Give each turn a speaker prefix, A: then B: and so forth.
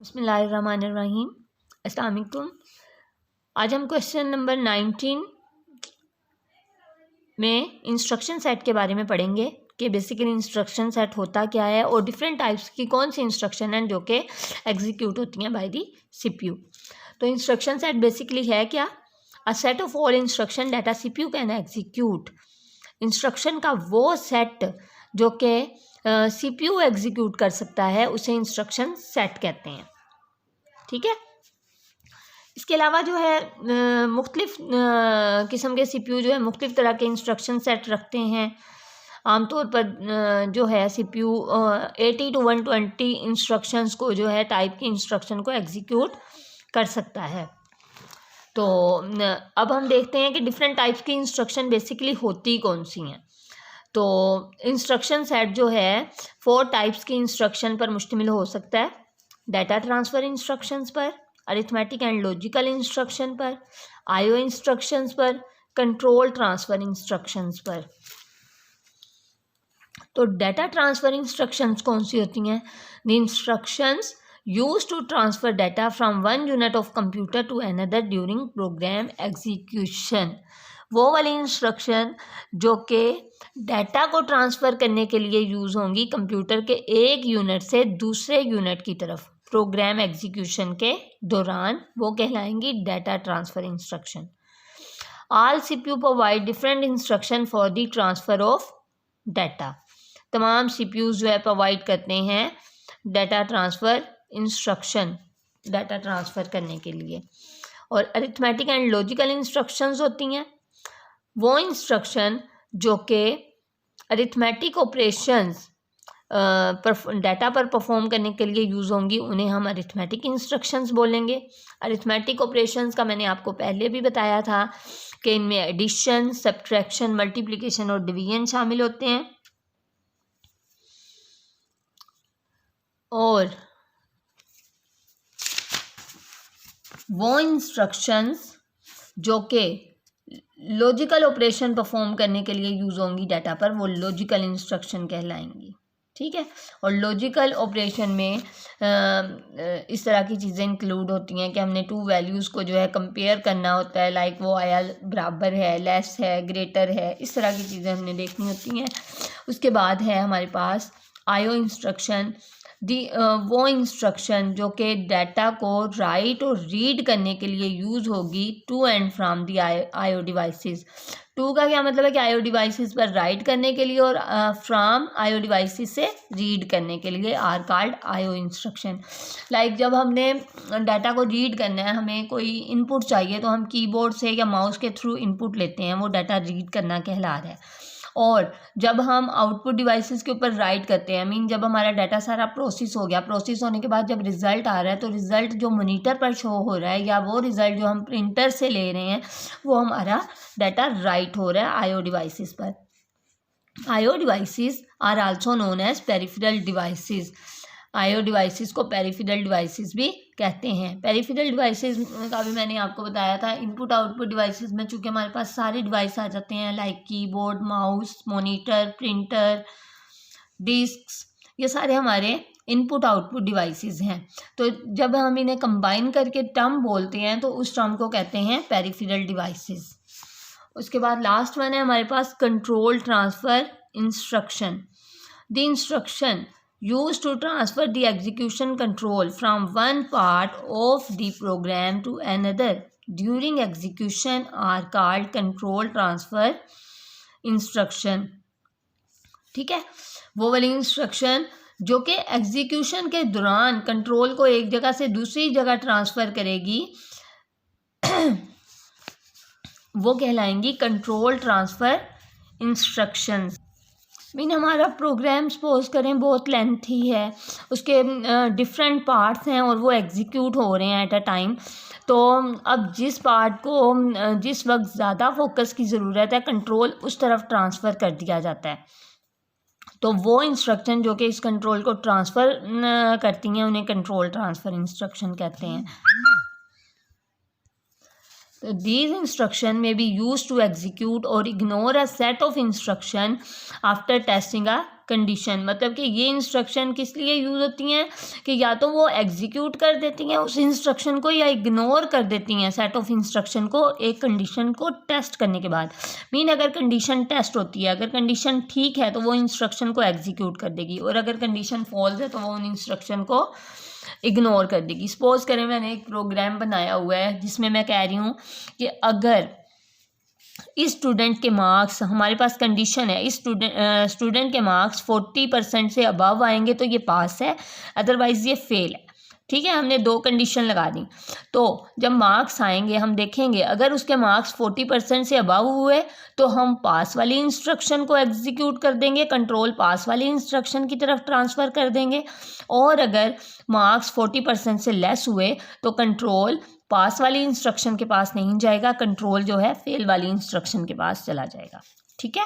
A: बिस्मिल्लाहिर्रहमानिर्रहीम। अस्सलाम वालेकुम। आज हम क्वेश्चन नंबर 19 में इंस्ट्रक्शन सेट के बारे में पढ़ेंगे कि बेसिकली इंस्ट्रक्शन सेट होता क्या है और डिफरेंट टाइप्स की कौन सी इंस्ट्रक्शन हैं जो कि एग्जीक्यूट होती हैं बाय दी सीपीयू। तो इंस्ट्रक्शन सेट बेसिकली है क्या? A set of all instruction data CPU can execute. Instruction का वो सेट जो कि सीपीयू एग्जीक्यूट कर सकता है उसे इंस्ट्रक्शन सेट कहते हैं। ठीक है। इसके अलावा जो है मुख्तलिफ किस्म के सीपीयू जो है मुख्तलिफ तरह के इंस्ट्रक्शन सेट रखते हैं। आमतौर पर जो है सीपीयू 80 to 120 इंस्ट्रक्शंस को जो है टाइप की इंस्ट्रक्शन को एग्जीक्यूट कर सकता है। तो अब हम देखते हैं कि डिफरेंट टाइप्स की इंस्ट्रक्शन बेसिकली होती कौन सी हैं। तो इंस्ट्रक्शन सेट जो है 4 टाइप्स की इंस्ट्रक्शन पर मुश्तमिल हो सकता है। डाटा ट्रांसफ़र इंस्ट्रक्शंस पर, अरिथमेटिक एंड लॉजिकल इंस्ट्रक्शन पर, आईओ इंस्ट्रक्शंस पर, कंट्रोल ट्रांसफ़र इंस्ट्रक्शंस पर। तो डाटा ट्रांसफ़र इंस्ट्रक्शंस कौन सी होती हैं? The instructions use to transfer data from one unit of computer to another during program execution. वो वाली इंस्ट्रक्शन जो कि डाटा को ट्रांसफ़र करने के लिए यूज़ होंगी कंप्यूटर के एक यूनिट से दूसरे यूनिट की तरफ प्रोग्राम एग्जीक्यूशन के दौरान, वो कहलाएंगी data transfer instruction. All CPU provide different instruction for the transfer of data. तमाम सीपीयू जो है प्रोवाइड करते हैं data transfer instruction data transfer करने के लिए। और अरिथमेटिक एंड लॉजिकल इंस्ट्रक्शंस होती हैं वो इंस्ट्रक्शन जो कि अरिथमेटिक ऑपरेशंस डाटा पर परफॉर्म करने के लिए यूज़ होंगी, उन्हें हम अरिथमेटिक इंस्ट्रक्शंस बोलेंगे। अरिथमेटिक ऑपरेशंस का मैंने आपको पहले भी बताया था कि इनमें एडिशन, सब्ट्रैक्शन, मल्टीप्लिकेशन और डिवीजन शामिल होते हैं। और वो इंस्ट्रक्शंस जो कि लॉजिकल ऑपरेशन परफॉर्म करने के लिए यूज़ होंगी डाटा पर, वो लॉजिकल इंस्ट्रक्शन कहलाएंगी। ठीक है। और लॉजिकल ऑपरेशन में इस तरह की चीज़ें इंक्लूड होती हैं कि हमने 2 वैल्यूज़ को जो है कंपेयर करना होता है, लाइक वो आया बराबर है, लेस है, ग्रेटर है, इस तरह की चीज़ें हमने देखनी होती हैं। उसके बाद है हमारे पास आईओ इंस्ट्रक्शन, वो इंस्ट्रक्शन जो कि डाटा को राइट और रीड करने के लिए यूज़ होगी to and from the IO devices. To का क्या मतलब है कि आईओ डिवाइसेस पर राइट करने के लिए और फ्राम आईओ डिवाइसेस से रीड करने के लिए are called IO instruction. Like जब हमने डाटा को रीड करना है, हमें कोई इनपुट चाहिए तो हम कीबोर्ड से या माउस के थ्रू इनपुट लेते हैं, वो डाटा रीड करना कहला रहा है। और जब हम आउटपुट डिवाइसेस के ऊपर राइट करते हैं, मीन जब हमारा डाटा सारा प्रोसेस हो गया, प्रोसेस होने के बाद जब रिज़ल्ट आ रहा है तो रिज़ल्ट जो मॉनिटर पर शो हो रहा है या वो रिज़ल्ट जो हम प्रिंटर से ले रहे हैं वो हमारा डाटा राइट हो रहा है आईओ डिवाइसेस पर। IO devices are also known as peripheral devices. IO devices को पेरिफेरल डिवाइसेस भी कहते हैं। पेरिफेरल डिवाइसेस का भी मैंने आपको बताया था। इनपुट आउटपुट डिवाइसेस में चूँकि हमारे पास सारे डिवाइस आ जाते हैं, like keyboard, mouse, monitor, printer, disks, ये सारे हमारे इनपुट आउटपुट डिवाइसेस हैं। तो जब हम इन्हें कंबाइन करके टर्म बोलते हैं तो उस टर्म को कहते हैं पेरिफेरल डिवाइसेस। उसके बाद लास्ट वन है हमारे पास control transfer instruction. The instruction used to transfer the execution control from one part of the program to another during execution are called control transfer instruction। ठीक है। वो वाली इंस्ट्रक्शन जो कि एग्जीक्यूशन के दौरान कंट्रोल को एक जगह से दूसरी जगह ट्रांसफ़र करेगी वो कहलाएंगी कंट्रोल ट्रांसफ़र इंस्ट्रक्शंस। मीन हमारा प्रोग्राम सपोज करें बहुत लेंथी है, उसके डिफरेंट पार्ट्स हैं और वो एग्जीक्यूट हो रहे हैं एट अ टाइम। तो अब जिस पार्ट को जिस वक्त ज़्यादा फोकस की ज़रूरत है, कंट्रोल उस तरफ ट्रांसफ़र कर दिया जाता है। तो वो इंस्ट्रक्शन जो कि इस कंट्रोल को ट्रांसफ़र करती हैं उन्हें कंट्रोल ट्रांसफ़र इंस्ट्रक्शन कहते हैं। So these instruction may be used to execute or ignore a set of instruction after testing a condition, मतलब कि ये इंस्ट्रक्शन किस लिए यूज़ होती हैं कि या तो वो एग्जीक्यूट कर देती हैं उस इंस्ट्रक्शन को या इग्नोर कर देती हैं सेट ऑफ इंस्ट्रक्शन को एक कंडीशन को टेस्ट करने के बाद। मीन अगर कंडीशन टेस्ट होती है, अगर कंडीशन ठीक है तो वो इंस्ट्रक्शन को एग्जीक्यूट कर देगी, और अगर कंडीशन फॉल्स है तो वो उन इंस्ट्रक्शन को इग्नोर कर देगी। सपोज करें मैंने एक प्रोग्राम बनाया हुआ है जिसमें मैं कह रही हूँ कि अगर इस स्टूडेंट के मार्क्स, हमारे पास कंडीशन है, इस स्टूडेंट के मार्क्स 40% से अबव आएंगे तो ये पास है, अदरवाइज़ ये फेल है। ठीक है, हमने 2 कंडीशन लगा दी। तो जब मार्क्स आएंगे हम देखेंगे, अगर उसके मार्क्स 40% से अबव हुए तो हम पास वाली इंस्ट्रक्शन को एग्जीक्यूट कर देंगे, कंट्रोल पास वाली इंस्ट्रक्शन की तरफ ट्रांसफ़र कर देंगे, और अगर मार्क्स 40% से लेस हुए तो कंट्रोल पास वाली इंस्ट्रक्शन के पास नहीं जाएगा, कंट्रोल जो है फेल वाली इंस्ट्रक्शन के पास चला जाएगा। ठीक है।